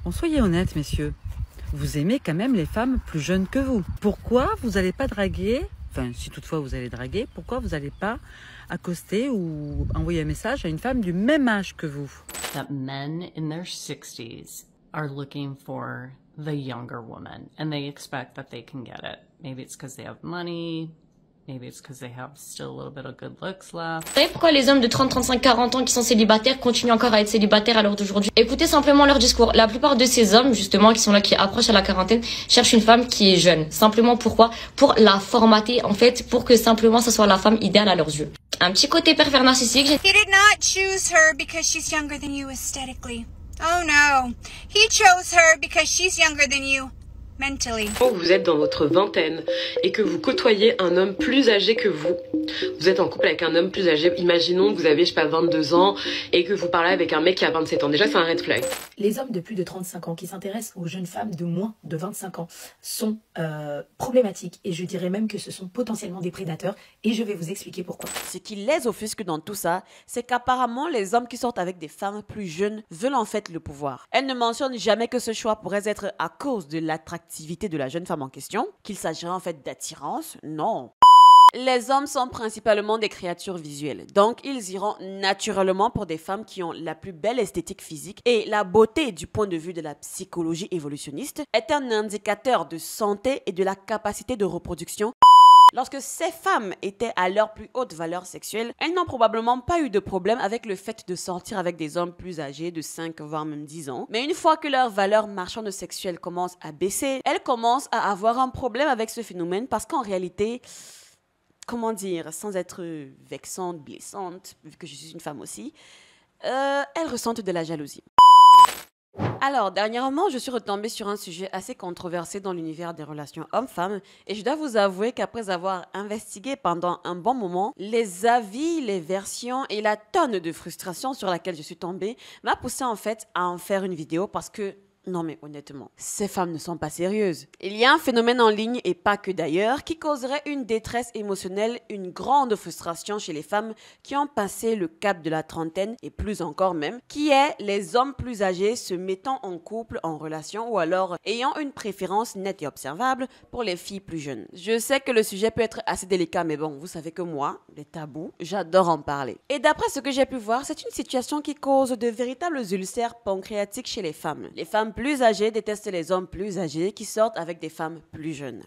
Bon, soyez honnêtes, messieurs. Vous aimez quand même les femmes plus jeunes que vous. Pourquoi vous n'allez pas draguer, enfin si toutefois vous allez draguer, pourquoi vous n'allez pas accoster ou envoyer un message à une femme du même âge que vous? That men in their 60s are looking for the younger woman and they expect that they can get it. Maybe it's because they have money. Maybe it's because they have still a little bit of good looks left. Vous savez pourquoi les hommes de 30, 35, 40 ans qui sont célibataires continuent encore à être célibataires à l'heure d'aujourd'hui? Écoutez simplement leur discours. La plupart de ces hommes, justement, qui sont là, qui approchent à la quarantaine, cherchent une femme qui est jeune. Simplement pourquoi? Pour la formater, en fait, pour que simplement ce soit la femme idéale à leurs yeux. Un petit côté pervers narcissique. He did not choose her because she's younger than you aesthetically. Oh no. He chose her because she's younger than you. Quand vous êtes dans votre vingtaine et que vous côtoyez un homme plus âgé que vous êtes en couple avec un homme plus âgé, imaginons que vous avez, je sais pas, 22 ans et que vous parlez avec un mec qui a 27 ans. Déjà, c'est un red flag. Les hommes de plus de 35 ans qui s'intéressent aux jeunes femmes de moins de 25 ans sont problématiques et je dirais même que ce sont potentiellement des prédateurs et je vais vous expliquer pourquoi. Ce qui les offusque dans tout ça, c'est qu'apparemment les hommes qui sortent avec des femmes plus jeunes veulent en fait le pouvoir. Elles ne mentionnent jamais que ce choix pourrait être à cause de l'attractivité de la jeune femme en question, qu'il s'agirait en fait d'attirance. Non. Les hommes sont principalement des créatures visuelles, donc ils iront naturellement pour des femmes qui ont la plus belle esthétique physique et la beauté du point de vue de la psychologie évolutionniste est un indicateur de santé et de la capacité de reproduction. Lorsque ces femmes étaient à leur plus haute valeur sexuelle, elles n'ont probablement pas eu de problème avec le fait de sortir avec des hommes plus âgés de 5 voire même 10 ans. Mais une fois que leur valeur marchande sexuelle commence à baisser, elles commencent à avoir un problème avec ce phénomène parce qu'en réalité, comment dire, sans être vexante, blessante, vu que je suis une femme aussi, elles ressentent de la jalousie. Alors, dernièrement, je suis retombée sur un sujet assez controversé dans l'univers des relations hommes-femmes et je dois vous avouer qu'après avoir investigué pendant un bon moment, les avis, les versions et la tonne de frustration sur laquelle je suis tombée m'a poussé en fait à en faire une vidéo parce que non mais honnêtement, ces femmes ne sont pas sérieuses. Il y a un phénomène en ligne, et pas que d'ailleurs, qui causerait une détresse émotionnelle, une grande frustration chez les femmes qui ont passé le cap de la trentaine, et plus encore même, qui est les hommes plus âgés se mettant en couple, en relation, ou alors ayant une préférence nette et observable pour les filles plus jeunes. Je sais que le sujet peut être assez délicat, mais bon, vous savez que moi, les tabous, j'adore en parler. Et d'après ce que j'ai pu voir, c'est une situation qui cause de véritables ulcères pancréatiques chez les femmes. Les femmes plus âgées détestent les hommes plus âgés qui sortent avec des femmes plus jeunes.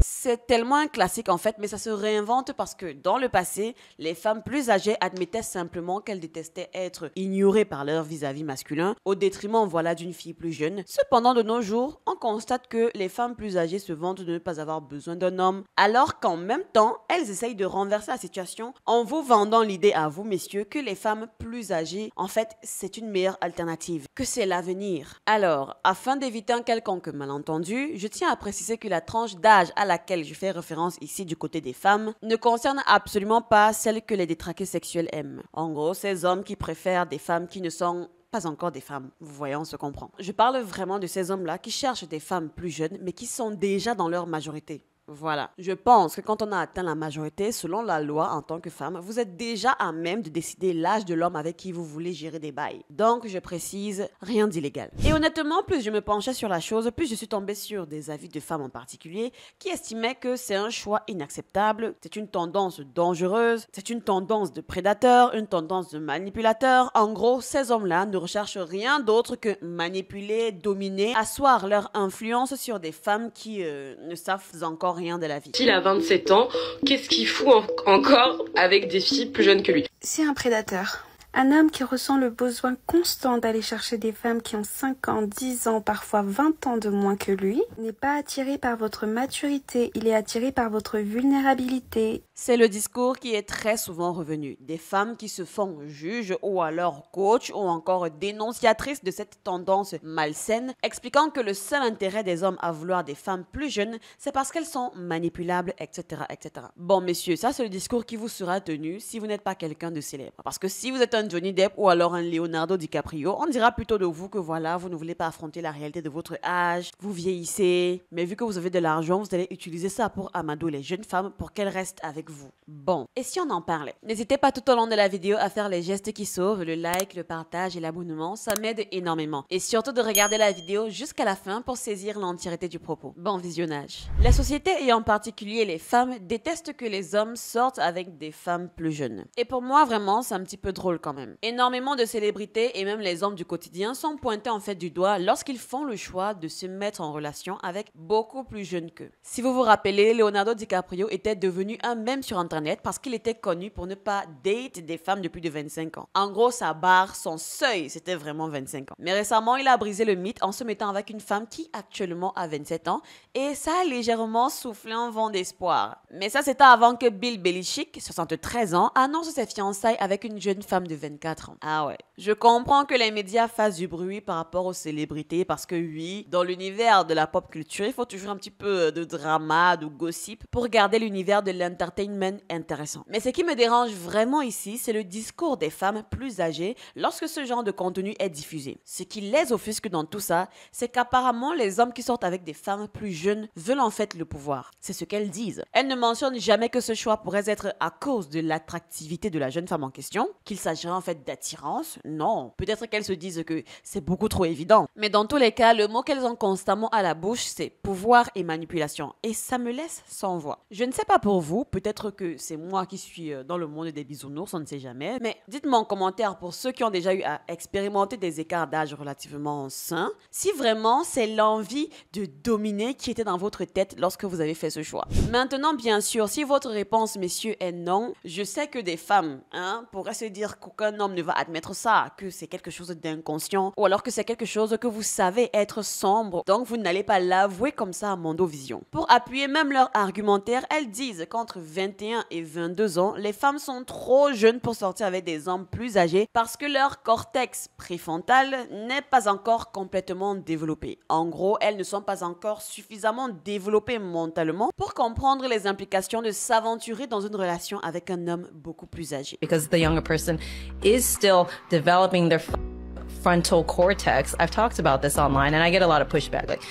C'est tellement un classique en fait, mais ça se réinvente parce que dans le passé, les femmes plus âgées admettaient simplement qu'elles détestaient être ignorées par leur vis-à-vis masculin au détriment voilà d'une fille plus jeune. Cependant, de nos jours, on constate que les femmes plus âgées se vantent de ne pas avoir besoin d'un homme, alors qu'en même temps, elles essayent de renverser la situation en vous vendant l'idée à vous, messieurs, que les femmes plus âgées, en fait, c'est une meilleure alternative, que c'est l'avenir. Alors, afin d'éviter un quelconque malentendu, je tiens à préciser que la tranche d'âge à laquelle je fais référence ici du côté des femmes ne concerne absolument pas celles que les détraqués sexuels aiment. En gros, ces hommes qui préfèrent des femmes qui ne sont pas encore des femmes. Vous voyez, on se comprend. Je parle vraiment de ces hommes-là qui cherchent des femmes plus jeunes mais qui sont déjà dans leur majorité. Voilà. Je pense que quand on a atteint la majorité, selon la loi en tant que femme, vous êtes déjà à même de décider l'âge de l'homme avec qui vous voulez gérer des bails. Donc, je précise, rien d'illégal. Et honnêtement, plus je me penchais sur la chose, plus je suis tombée sur des avis de femmes en particulier qui estimaient que c'est un choix inacceptable, c'est une tendance dangereuse, c'est une tendance de prédateur, une tendance de manipulateur. En gros, ces hommes-là ne recherchent rien d'autre que manipuler, dominer, asseoir leur influence sur des femmes qui ne savent encore rien de la vie. S'il a 27 ans, qu'est-ce qu'il fout encore avec des filles plus jeunes que lui? C'est un prédateur. Un homme qui ressent le besoin constant d'aller chercher des femmes qui ont 5 ans, 10 ans, parfois 20 ans de moins que lui, n'est pas attiré par votre maturité, il est attiré par votre vulnérabilité. C'est le discours qui est très souvent revenu. Des femmes qui se font juges ou alors coach ou encore dénonciatrices de cette tendance malsaine, expliquant que le seul intérêt des hommes à vouloir des femmes plus jeunes, c'est parce qu'elles sont manipulables, etc., etc. Bon, messieurs, ça c'est le discours qui vous sera tenu si vous n'êtes pas quelqu'un de célèbre. Parce que si vous êtes un Johnny Depp ou alors un Leonardo DiCaprio, on dira plutôt de vous que voilà, vous ne voulez pas affronter la réalité de votre âge, vous vieillissez, mais vu que vous avez de l'argent, vous allez utiliser ça pour amadouer les jeunes femmes pour qu'elles restent avec avec vous. Bon, et si on en parlait? N'hésitez pas tout au long de la vidéo à faire les gestes qui sauvent, le like, le partage et l'abonnement, ça m'aide énormément. Et surtout de regarder la vidéo jusqu'à la fin pour saisir l'entièreté du propos. Bon visionnage. La société et en particulier les femmes détestent que les hommes sortent avec des femmes plus jeunes. Et pour moi, vraiment, c'est un petit peu drôle quand même. Énormément de célébrités et même les hommes du quotidien sont pointés en fait du doigt lorsqu'ils font le choix de se mettre en relation avec beaucoup plus jeunes qu'eux. Si vous vous rappelez, Leonardo DiCaprio était devenu un mème sur internet parce qu'il était connu pour ne pas date des femmes de plus de 25 ans. En gros, sa barre, son seuil, c'était vraiment 25 ans. Mais récemment, il a brisé le mythe en se mettant avec une femme qui actuellement a 27 ans et ça a légèrement soufflé un vent d'espoir. Mais ça, c'était avant que Bill Belichick, 73 ans, annonce ses fiançailles avec une jeune femme de 24 ans. Ah ouais. Je comprends que les médias fassent du bruit par rapport aux célébrités parce que oui, dans l'univers de la pop culture, il faut toujours un petit peu de drama, de gossip pour garder l'univers de l'entertainment intéressant. Mais ce qui me dérange vraiment ici, c'est le discours des femmes plus âgées lorsque ce genre de contenu est diffusé. Ce qui les offusque dans tout ça, c'est qu'apparemment les hommes qui sortent avec des femmes plus jeunes veulent en fait le pouvoir. C'est ce qu'elles disent. Elles ne mentionnent jamais que ce choix pourrait être à cause de l'attractivité de la jeune femme en question, qu'il s'agirait en fait d'attirance. Non, peut-être qu'elles se disent que c'est beaucoup trop évident. Mais dans tous les cas, le mot qu'elles ont constamment à la bouche, c'est pouvoir et manipulation. Et ça me laisse sans voix. Je ne sais pas pour vous, peut-être que c'est moi qui suis dans le monde des bisounours, on ne sait jamais. Mais dites-moi en commentaire pour ceux qui ont déjà eu à expérimenter des écarts d'âge relativement sains, si vraiment c'est l'envie de dominer qui était dans votre tête lorsque vous avez fait ce choix. Maintenant, bien sûr, si votre réponse, messieurs, est non, je sais que des femmes pourraient se dire qu'aucun homme ne va admettre ça, que c'est quelque chose d'inconscient, ou alors que c'est quelque chose que vous savez être sombre, donc vous n'allez pas l'avouer comme ça à Mondovision. Pour appuyer même leur argumentaire, elles disent qu'entre 21 et 22 ans, les femmes sont trop jeunes pour sortir avec des hommes plus âgés parce que leur cortex préfrontal n'est pas encore complètement développé. En gros, elles ne sont pas encore suffisamment développées mentalement pour comprendre les implications de s'aventurer dans une relation avec un homme beaucoup plus âgé. Because the younger person is still developing their frontal cortex. I've talked about this online and I get a lot of pushback. Like,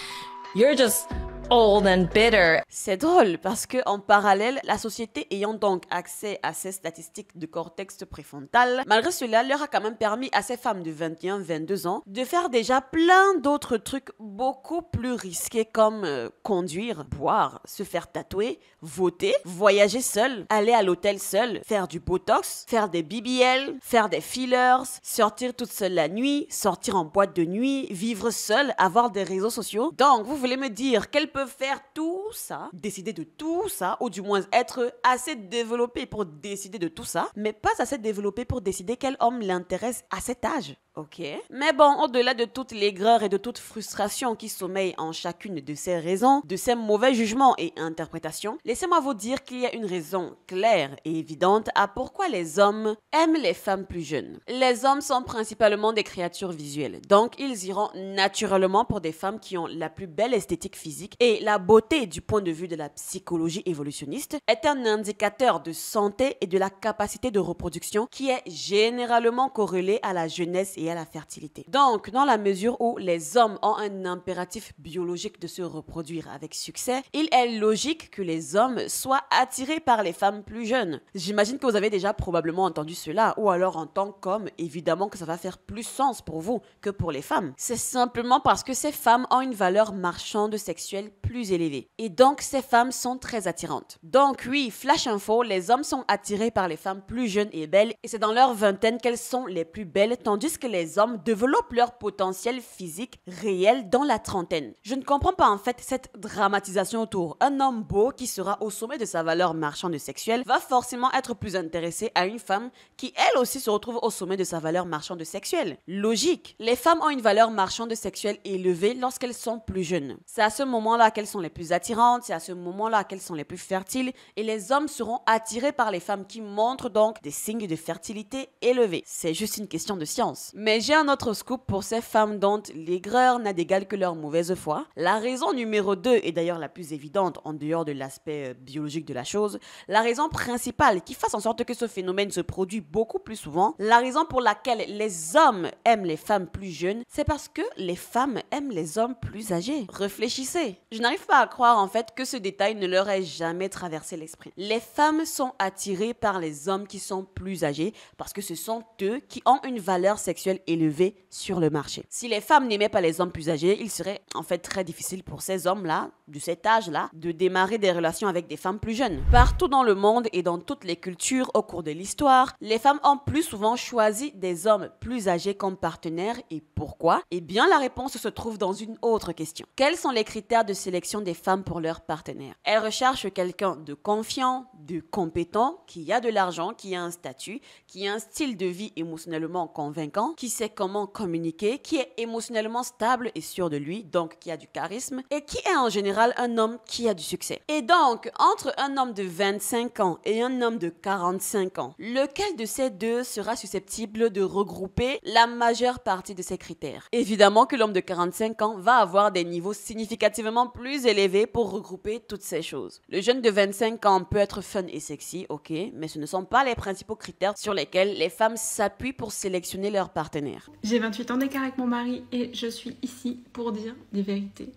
you're just old and bitter. C'est drôle parce que en parallèle, la société ayant donc accès à ces statistiques de cortex préfrontal, malgré cela, leur a quand même permis à ces femmes de 21-22 ans de faire déjà plein d'autres trucs beaucoup plus risqués comme conduire, boire, se faire tatouer, voter, voyager seul, aller à l'hôtel seul, faire du botox, faire des BBL, faire des fillers, sortir toute seule la nuit, sortir en boîte de nuit, vivre seul, avoir des réseaux sociaux. Donc, vous voulez me dire qu'elles peuvent faire tout ça, décider de tout ça, ou du moins être assez développé pour décider de tout ça, mais pas assez développé pour décider quel homme l'intéresse à cet âge. Ok. Mais bon, au-delà de toute l'aigreur et de toute frustration qui sommeille en chacune de ces raisons, de ces mauvais jugements et interprétations, laissez-moi vous dire qu'il y a une raison claire et évidente à pourquoi les hommes aiment les femmes plus jeunes. Les hommes sont principalement des créatures visuelles, donc ils iront naturellement pour des femmes qui ont la plus belle esthétique physique et la beauté du point de vue de la psychologie évolutionniste est un indicateur de santé et de la capacité de reproduction qui est généralement corrélé à la jeunesse et à la fertilité. Donc, dans la mesure où les hommes ont un impératif biologique de se reproduire avec succès, il est logique que les hommes soient attirés par les femmes plus jeunes. J'imagine que vous avez déjà probablement entendu cela, ou alors en tant qu'homme, évidemment que ça va faire plus sens pour vous que pour les femmes. C'est simplement parce que ces femmes ont une valeur marchande sexuelle plus élevée. Et donc, ces femmes sont très attirantes. Donc oui, flash info, les hommes sont attirés par les femmes plus jeunes et belles, et c'est dans leur vingtaine qu'elles sont les plus belles, tandis que les hommes développent leur potentiel physique réel dans la trentaine. Je ne comprends pas en fait cette dramatisation autour. Un homme beau qui sera au sommet de sa valeur marchande sexuelle va forcément être plus intéressé à une femme qui elle aussi se retrouve au sommet de sa valeur marchande sexuelle. Logique. Les femmes ont une valeur marchande sexuelle élevée lorsqu'elles sont plus jeunes. C'est à ce moment-là qu'elles sont les plus attirantes, c'est à ce moment-là qu'elles sont les plus fertiles et les hommes seront attirés par les femmes qui montrent donc des signes de fertilité élevés. C'est juste une question de science. Mais j'ai un autre scoop pour ces femmes dont l'aigreur n'a d'égal que leur mauvaise foi. La raison numéro 2 est d'ailleurs la plus évidente en dehors de l'aspect biologique de la chose. La raison principale qui fasse en sorte que ce phénomène se produit beaucoup plus souvent, la raison pour laquelle les hommes aiment les femmes plus jeunes, c'est parce que les femmes aiment les hommes plus âgés. Réfléchissez. Je n'arrivent pas à croire en fait que ce détail ne leur ait jamais traversé l'esprit. Les femmes sont attirées par les hommes qui sont plus âgés parce que ce sont eux qui ont une valeur sexuelle élevée sur le marché. Si les femmes n'aimaient pas les hommes plus âgés, il serait en fait très difficile pour ces hommes-là, de cet âge-là, de démarrer des relations avec des femmes plus jeunes. Partout dans le monde et dans toutes les cultures au cours de l'histoire, les femmes ont plus souvent choisi des hommes plus âgés comme partenaires. Et pourquoi? Eh bien, la réponse se trouve dans une autre question. Quels sont les critères de sélection des femmes pour leurs partenaires? Elles recherchent quelqu'un de confiant, de compétent, qui a de l'argent, qui a un statut, qui a un style de vie émotionnellement convaincant, qui sait comment communiquer, qui est émotionnellement stable et sûr de lui, donc qui a du charisme, et qui est en général un homme qui a du succès. Et donc, entre un homme de 25 ans et un homme de 45 ans, lequel de ces deux sera susceptible de regrouper la majeure partie de ces critères? Évidemment que l'homme de 45 ans va avoir des niveaux significativement plus élevés pour regrouper toutes ces choses. Le jeune de 25 ans peut être fun et sexy, ok, mais ce ne sont pas les principaux critères sur lesquels les femmes s'appuient pour sélectionner leur partenaire. J'ai 28 ans d'écart avec mon mari et je suis ici pour dire des vérités.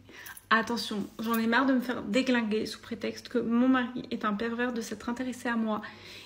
Attention, j'en ai marre de me faire déglinguer sous prétexte que mon mari est un pervers de s'être intéressé à moi.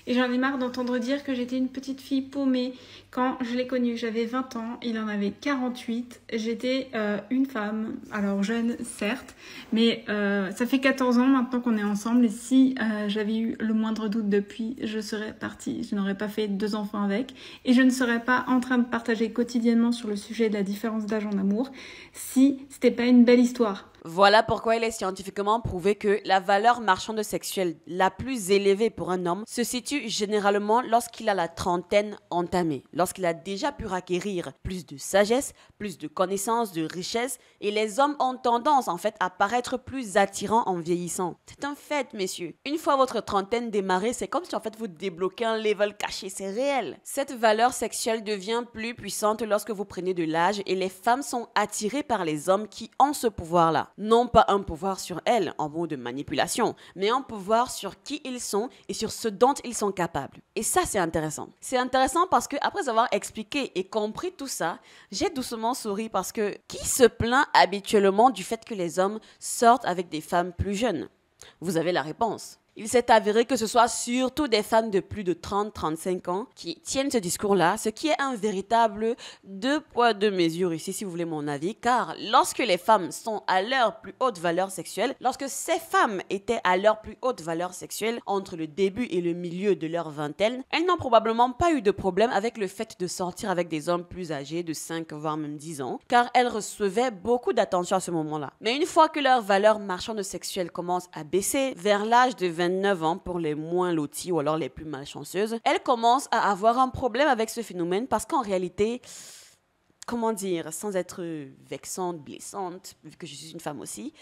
Et j'en ai marre d'entendre dire que j'étais une petite fille paumée. Quand je l'ai connu, j'avais 20 ans, il en avait 48. J'étais une femme, alors jeune certes, mais ça fait 14 ans maintenant qu'on est ensemble. Et si j'avais eu le moindre doute depuis, je serais partie. Je n'aurais pas fait 2 enfants avec. Et je ne serais pas en train de partager quotidiennement sur le sujet de la différence d'âge en amour si c'était pas une belle histoire. Voilà pourquoi il est scientifiquement prouvé que la valeur marchande sexuelle la plus élevée pour un homme se situe généralement lorsqu'il a la trentaine entamée, lorsqu'il a déjà pu acquérir plus de sagesse, plus de connaissances, de richesse, et les hommes ont tendance en fait à paraître plus attirants en vieillissant. C'est un fait, messieurs. Une fois votre trentaine démarrée, c'est comme si en fait vous débloquez un level caché, c'est réel. Cette valeur sexuelle devient plus puissante lorsque vous prenez de l'âge et les femmes sont attirées par les hommes qui ont ce pouvoir-là. Non pas un pouvoir sur elles en mode de manipulation, mais un pouvoir sur qui ils sont et sur ce dont ils sont capables. Et ça, c'est intéressant. C'est intéressant parce que après avoir expliqué et compris tout ça, j'ai doucement souri parce que qui se plaint habituellement du fait que les hommes sortent avec des femmes plus jeunes? Vous avez la réponse. Il s'est avéré que ce soit surtout des femmes de plus de 30-35 ans qui tiennent ce discours-là, ce qui est un véritable 2 poids 2 mesures ici, si vous voulez mon avis, car lorsque les femmes sont à leur plus haute valeur sexuelle, lorsque ces femmes étaient à leur plus haute valeur sexuelle entre le début et le milieu de leur vingtaine, elles n'ont probablement pas eu de problème avec le fait de sortir avec des hommes plus âgés de 5 voire même 10 ans, car elles recevaient beaucoup d'attention à ce moment-là. Mais une fois que leur valeur marchande sexuelle commence à baisser, vers l'âge de 29 ans pour les moins lotis ou alors les plus malchanceuses, elles commencent à avoir un problème avec ce phénomène parce qu'en réalité, comment dire, sans être vexante, blessante, vu que je suis une femme aussi,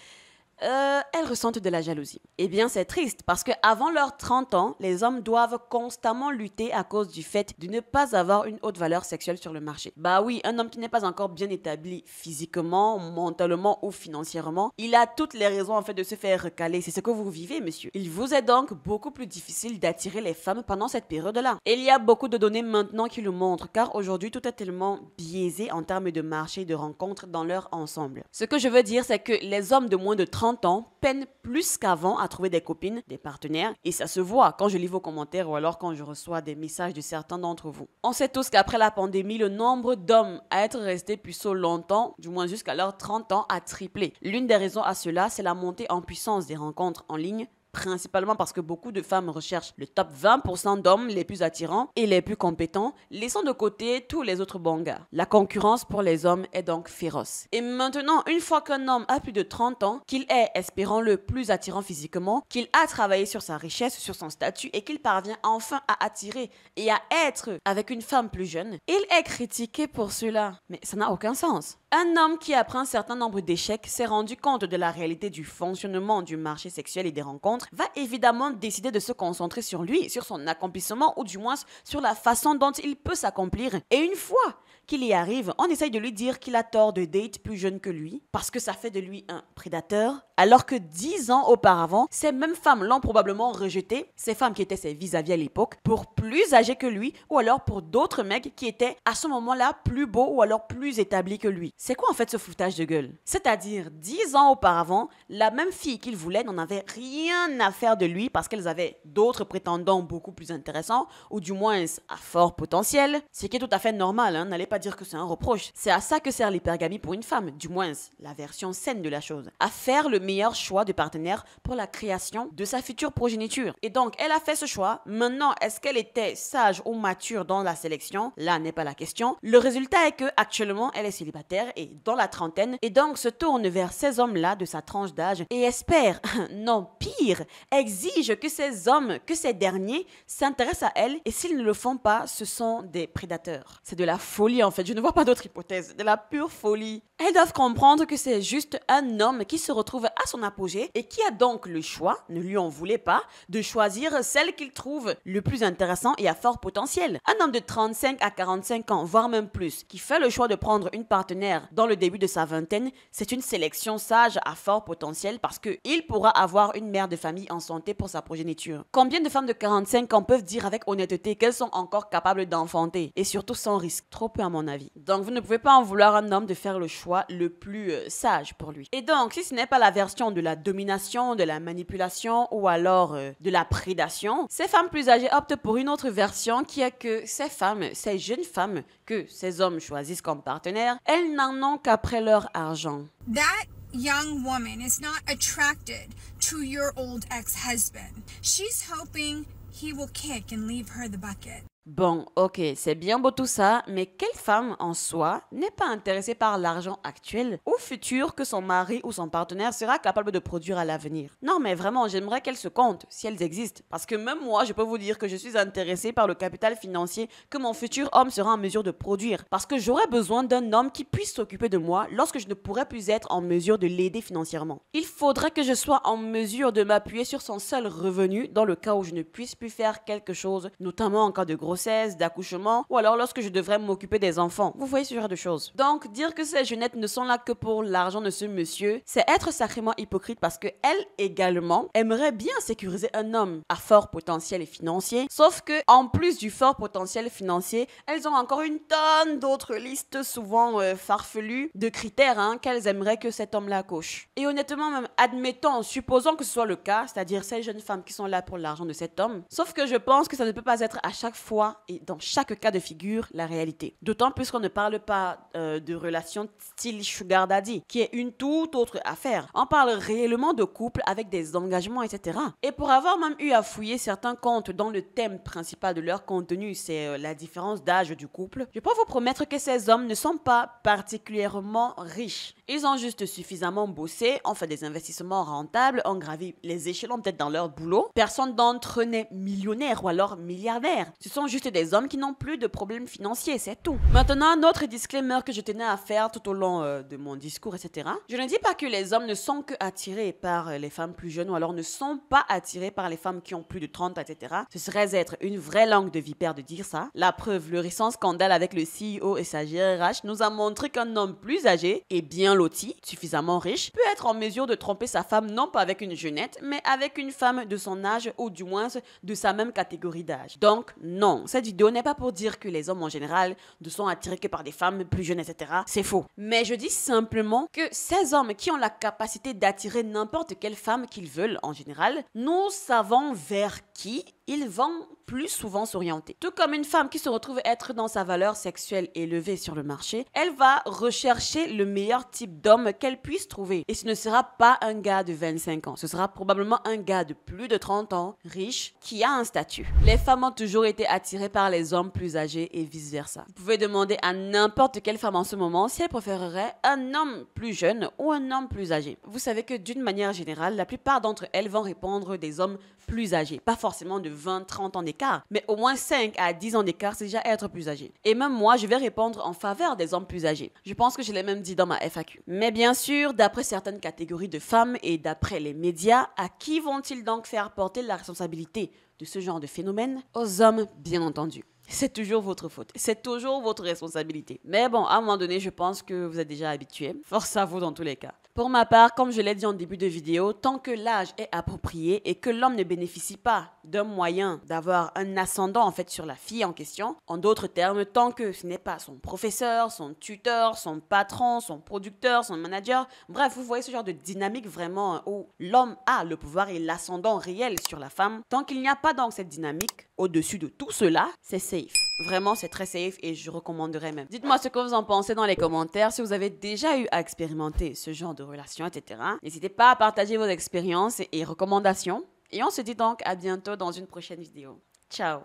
elles ressentent de la jalousie. Eh bien, c'est triste parce qu'avant leurs 30 ans, les hommes doivent constamment lutter à cause du fait de ne pas avoir une haute valeur sexuelle sur le marché. Bah oui, un homme qui n'est pas encore bien établi physiquement, mentalement ou financièrement, il a toutes les raisons en fait de se faire recaler. C'est ce que vous vivez, monsieur. Il vous est donc beaucoup plus difficile d'attirer les femmes pendant cette période-là. Et il y a beaucoup de données maintenant qui le montrent, car aujourd'hui, tout est tellement biaisé en termes de marché et de rencontres dans leur ensemble. Ce que je veux dire, c'est que les hommes de moins de 30 ans peinent plus qu'avant à trouver des copines, des partenaires, et ça se voit quand je lis vos commentaires ou alors quand je reçois des messages de certains d'entre vous. On sait tous qu'après la pandémie, le nombre d'hommes à être restés puceaux longtemps, du moins jusqu'à leurs 30 ans, a triplé. L'une des raisons à cela, c'est la montée en puissance des rencontres en ligne, principalement parce que beaucoup de femmes recherchent le top 20% d'hommes les plus attirants et les plus compétents, laissant de côté tous les autres bons gars. La concurrence pour les hommes est donc féroce. Et maintenant, une fois qu'un homme a plus de 30 ans, qu'il est, espérons-le, plus attirant physiquement, qu'il a travaillé sur sa richesse, sur son statut et qu'il parvient enfin à attirer et à être avec une femme plus jeune, il est critiqué pour cela. Mais ça n'a aucun sens. Un homme qui, après un certain nombre d'échecs, s'est rendu compte de la réalité du fonctionnement du marché sexuel et des rencontres, va évidemment décider de se concentrer sur lui, sur son accomplissement ou du moins sur la façon dont il peut s'accomplir. Et une fois qu'il y arrive, on essaye de lui dire qu'il a tort de date plus jeune que lui parce que ça fait de lui un prédateur, alors que 10 ans auparavant, ces mêmes femmes l'ont probablement rejeté, ces femmes qui étaient ses vis-à-vis à l'époque, pour plus âgés que lui ou alors pour d'autres mecs qui étaient à ce moment-là plus beaux ou alors plus établis que lui. C'est quoi en fait ce foutage de gueule? C'est-à-dire 10 ans auparavant, la même fille qu'il voulait n'en avait rien à faire de lui parce qu'elles avaient d'autres prétendants beaucoup plus intéressants ou du moins à fort potentiel, ce qui est tout à fait normal, hein, n'allez pas dire que c'est un reproche. C'est à ça que sert l'hypergamie pour une femme, du moins la version saine de la chose, à faire le meilleur choix de partenaire pour la création de sa future progéniture. Et donc elle a fait ce choix. Maintenant, est-ce qu'elle était sage ou mature dans la sélection? Là n'est pas la question. Le résultat est que actuellement elle est célibataire et dans la trentaine et donc se tourne vers ces hommes-là de sa tranche d'âge et espère, non pire, exige que ces hommes, que ces derniers s'intéressent à elle et s'ils ne le font pas, ce sont des prédateurs. C'est de la folie en fait, je ne vois pas d'autre hypothèse, de la pure folie. Elles doivent comprendre que c'est juste un homme qui se retrouve à son apogée et qui a donc le choix, ne lui en voulez pas, de choisir celle qu'il trouve le plus intéressant et à fort potentiel. Un homme de 35 à 45 ans, voire même plus, qui fait le choix de prendre une partenaire dans le début de sa vingtaine, c'est une sélection sage à fort potentiel parce qu'il pourra avoir une mère de famille en santé pour sa progéniture. Combien de femmes de 45 ans peuvent dire avec honnêteté qu'elles sont encore capables d'enfanter et surtout sans risque? Trop peu à mon avis. Donc vous ne pouvez pas en vouloir à un homme de faire le choix le plus sage pour lui. Et donc si ce n'est pas la version de la domination, de la manipulation ou alors de la prédation, ces femmes plus âgées optent pour une autre version qui est que ces femmes, ces jeunes femmes que ces hommes choisissent comme partenaires, elles n'en ont qu'après leur argent. That young woman is not attracted to your old ex-husband. She's hoping he will kick and leave her the bucket. Bon, ok, c'est bien beau tout ça, mais quelle femme en soi n'est pas intéressée par l'argent actuel ou futur que son mari ou son partenaire sera capable de produire à l'avenir? Non, mais vraiment, j'aimerais qu'elles se comptent, si elles existent. Parce que même moi, je peux vous dire que je suis intéressée par le capital financier que mon futur homme sera en mesure de produire. Parce que j'aurais besoin d'un homme qui puisse s'occuper de moi lorsque je ne pourrais plus être en mesure de l'aider financièrement. Il faudrait que je sois en mesure de m'appuyer sur son seul revenu dans le cas où je ne puisse plus faire quelque chose, notamment en cas de grossesse, d'accouchement ou alors lorsque je devrais m'occuper des enfants. Vous voyez ce genre de choses. Donc, dire que ces jeunettes ne sont là que pour l'argent de ce monsieur, c'est être sacrément hypocrite parce que elle également aimerait bien sécuriser un homme à fort potentiel et financier, sauf que en plus du fort potentiel financier, elles ont encore une tonne d'autres listes souvent farfelues de critères qu'elles aimeraient que cet homme-là coche. Et honnêtement, même admettons, supposons que ce soit le cas, c'est-à-dire ces jeunes femmes qui sont là pour l'argent de cet homme, sauf que je pense que ça ne peut pas être à chaque fois et dans chaque cas de figure la réalité. D'autant plus qu'on ne parle pas de relations style sugar daddy, qui est une toute autre affaire. On parle réellement de couples avec des engagements, etc. Et pour avoir même eu à fouiller certains comptes dont le thème principal de leur contenu, c'est la différence d'âge du couple, je peux vous promettre que ces hommes ne sont pas particulièrement riches. Ils ont juste suffisamment bossé, ont fait des investissements rentables, ont gravi les échelons peut-être dans leur boulot. Personne d'entre eux n'est millionnaire ou alors milliardaire. Ce sont juste des hommes qui n'ont plus de problèmes financiers, c'est tout. Maintenant, un autre disclaimer que je tenais à faire tout au long de mon discours, etc. Je ne dis pas que les hommes ne sont que attirés par les femmes plus jeunes ou alors ne sont pas attirés par les femmes qui ont plus de 30 ans, etc. Ce serait être une vraie langue de vipère de dire ça. La preuve, le récent scandale avec le CEO et sa GRH nous a montré qu'un homme plus âgé et bien loti, suffisamment riche, peut être en mesure de tromper sa femme non pas avec une jeunette, mais avec une femme de son âge ou du moins de sa même catégorie d'âge. Donc, non, cette vidéo n'est pas pour dire que les hommes en général ne sont attirés que par des femmes plus jeunes, etc. C'est faux. Mais je dis simplement que ces hommes qui ont la capacité d'attirer n'importe quelle femme qu'ils veulent en général, nous savons vers qui ils vont plus souvent s'orienter. Tout comme une femme qui se retrouve être dans sa valeur sexuelle élevée sur le marché, elle va rechercher le meilleur type d'homme qu'elle puisse trouver. Et ce ne sera pas un gars de 25 ans. Ce sera probablement un gars de plus de 30 ans, riche, qui a un statut. Les femmes ont toujours été attirées par les hommes plus âgés et vice-versa. Vous pouvez demander à n'importe quelle femme en ce moment si elle préférerait un homme plus jeune ou un homme plus âgé. Vous savez que d'une manière générale, la plupart d'entre elles vont répondre des hommes plus âgés. Pas forcément de 20-30 ans d'écart, mais au moins 5 à 10 ans d'écart, c'est déjà être plus âgé. Et même moi, je vais répondre en faveur des hommes plus âgés. Je pense que je l'ai même dit dans ma FAQ. Mais bien sûr, d'après certaines catégories de femmes et d'après les médias, à qui vont-ils donc faire porter la responsabilité de ce genre de phénomène? Aux hommes, bien entendu. c'est toujours votre faute. C'est toujours votre responsabilité. Mais bon, à un moment donné, je pense que vous êtes déjà habitués. Force à vous dans tous les cas. Pour ma part, comme je l'ai dit en début de vidéo, tant que l'âge est approprié et que l'homme ne bénéficie pas d'un moyen d'avoir un ascendant en fait sur la fille en question, en d'autres termes, tant que ce n'est pas son professeur, son tuteur, son patron, son producteur, son manager, bref, vous voyez ce genre de dynamique vraiment où l'homme a le pouvoir et l'ascendant réel sur la femme, tant qu'il n'y a pas donc cette dynamique au-dessus de tout cela, c'est safe. Vraiment, c'est très safe et je recommanderais même. Dites-moi ce que vous en pensez dans les commentaires, si vous avez déjà eu à expérimenter ce genre de relation, etc. N'hésitez pas à partager vos expériences et recommandations. Et on se dit donc à bientôt dans une prochaine vidéo. Ciao!